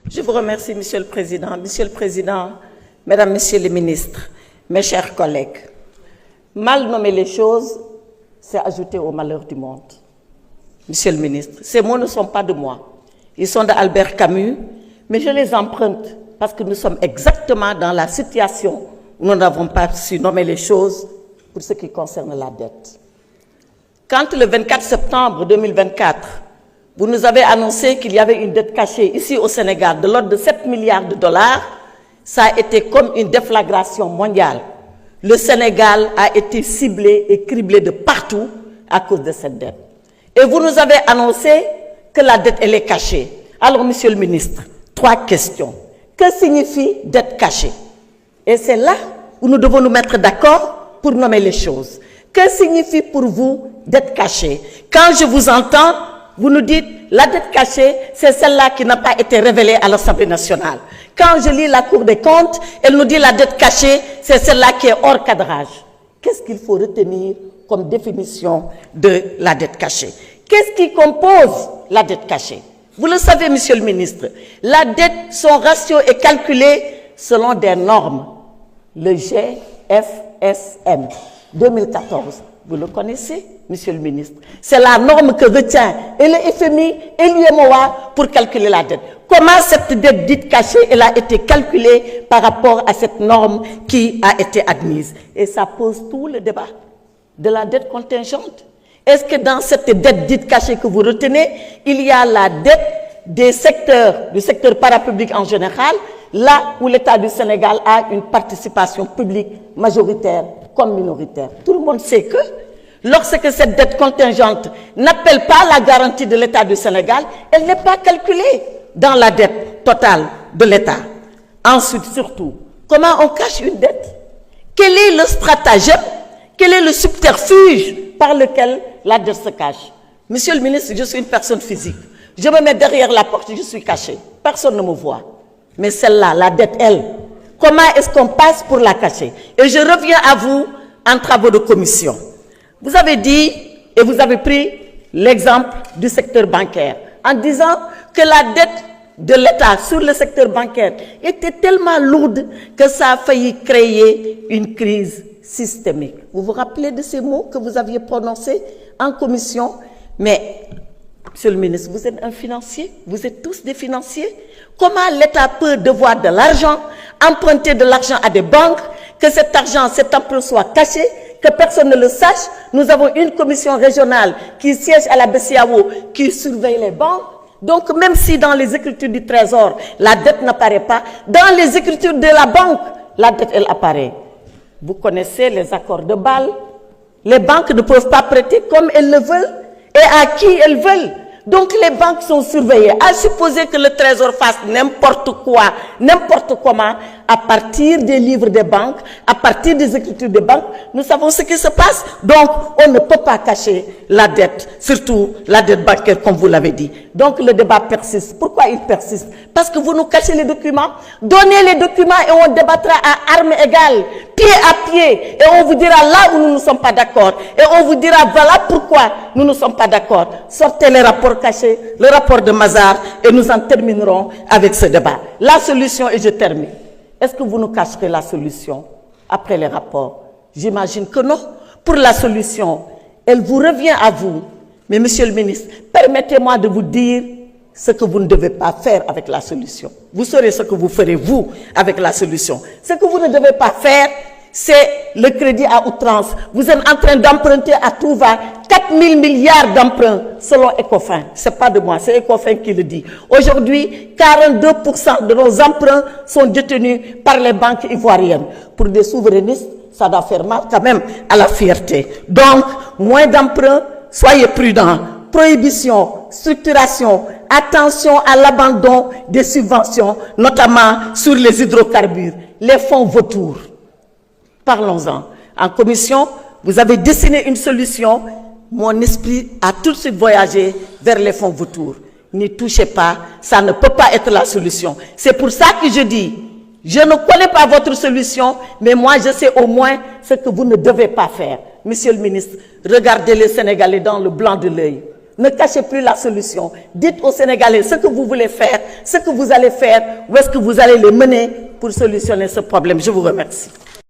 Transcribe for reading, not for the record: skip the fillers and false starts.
Je vous remercie, Monsieur le Président. Monsieur le Président, Mesdames, Messieurs les ministres, mes chers collègues, mal nommer les choses, c'est ajouter au malheur du monde. Monsieur le ministre, ces mots ne sont pas de moi. Ils sont d'Albert Camus, mais je les emprunte parce que nous sommes exactement dans la situation où nous n'avons pas su nommer les choses pour ce qui concerne la dette. Quand le 24 septembre 2024, vous nous avez annoncé qu'il y avait une dette cachée ici au Sénégal de l'ordre de 7 milliards de dollars, ça a été comme une déflagration mondiale. Le Sénégal a été ciblé et criblé de partout à cause de cette dette. Et vous nous avez annoncé que la dette, elle est cachée. Alors, Monsieur le ministre, 3 questions. Que signifie dette cachée? Et c'est là où nous devons nous mettre d'accord pour nommer les choses. Que signifie pour vous dette cachée? Quand je vous entends, vous nous dites la dette cachée, c'est celle-là qui n'a pas été révélée à l'Assemblée nationale. Quand je lis la Cour des comptes, elle nous dit la dette cachée, c'est celle-là qui est hors cadrage. Qu'est-ce qu'il faut retenir comme définition de la dette cachée? Qu'est-ce qui compose la dette cachée? Vous le savez, Monsieur le ministre, la dette, son ratio est calculé selon des normes. Le GFSM 2014, vous le connaissez, Monsieur le ministre. C'est la norme que retient et le FMI et l'UMOA pour calculer la dette. Comment cette dette dite cachée, elle a été calculée par rapport à cette norme qui a été admise? Et ça pose tout le débat de la dette contingente. Est-ce que dans cette dette dite cachée que vous retenez, il y a la dette du secteur parapublic en général, là où l'État du Sénégal a une participation publique majoritaire comme minoritaire? Tout le monde sait que lorsque cette dette contingente n'appelle pas la garantie de l'État du Sénégal, elle n'est pas calculée dans la dette totale de l'État. Ensuite, surtout, comment on cache une dette? Quel est le stratagème? Quel est le subterfuge par lequel la dette se cache? Monsieur le ministre, je suis une personne physique. Je me mets derrière la porte, je suis caché. Personne ne me voit. Mais celle-là, la dette, elle, comment est-ce qu'on passe pour la cacher? Et je reviens à vous en travaux de commission. Vous avez dit, et vous avez pris l'exemple du secteur bancaire, en disant que la dette de l'État sur le secteur bancaire était tellement lourde que ça a failli créer une crise systémique. Vous vous rappelez de ces mots que vous aviez prononcés en commission? Mais, Monsieur le ministre, vous êtes un financier, vous êtes tous des financiers. Comment l'État peut devoir de l'argent, emprunter de l'argent à des banques, que cet argent, cet emprunt soit caché, que personne ne le sache? Nous avons une commission régionale qui siège à la BCEAO, qui surveille les banques. Donc, même si dans les écritures du Trésor, la dette n'apparaît pas, dans les écritures de la banque, la dette, elle apparaît. Vous connaissez les accords de Bâle. Les banques ne peuvent pas prêter comme elles le veulent et à qui elles veulent. Donc les banques sont surveillées. À supposer que le Trésor fasse n'importe quoi, n'importe comment, à partir des livres des banques, à partir des écritures des banques, nous savons ce qui se passe. Donc on ne peut pas cacher la dette, surtout la dette bancaire comme vous l'avez dit. Donc le débat persiste. Pourquoi il persiste? Parce que vous nous cachez les documents. Donnez les documents et on débattra à armes égales, pied à pied. Et on vous dira là où nous ne sommes pas d'accord. Et on vous dira voilà pourquoi nous ne sommes pas d'accord. Sortez les rapports cachés, le rapport de Mazars, et nous en terminerons avec ce débat. La solution, et je termine. Est-ce que vous nous cacherez la solution après les rapports? J'imagine que non. Pour la solution, elle vous revient à vous. Mais Monsieur le ministre, permettez-moi de vous dire ce que vous ne devez pas faire avec la solution. Vous saurez ce que vous ferez, vous, avec la solution. Ce que vous ne devez pas faire, c'est le crédit à outrance. Vous êtes en train d'emprunter à tout va 4 000 milliards d'emprunts selon Ecofin. Ce n'est pas de moi, c'est Ecofin qui le dit. Aujourd'hui, 42% de nos emprunts sont détenus par les banques ivoiriennes. Pour des souverainistes, ça doit faire mal quand même à la fierté. Donc, moins d'emprunts, soyez prudents. Prohibition, structuration, attention à l'abandon des subventions, notamment sur les hydrocarbures, les fonds vautours. Parlons-en. En commission, vous avez dessiné une solution. Mon esprit a tout de suite voyagé vers les fonds vautours. N'y touchez pas, ça ne peut pas être la solution. C'est pour ça que je dis, je ne connais pas votre solution, mais moi je sais au moins ce que vous ne devez pas faire. Monsieur le ministre, regardez les Sénégalais dans le blanc de l'œil. Ne cachez plus la solution. Dites aux Sénégalais ce que vous voulez faire, ce que vous allez faire, où est-ce que vous allez les mener pour solutionner ce problème. Je vous remercie.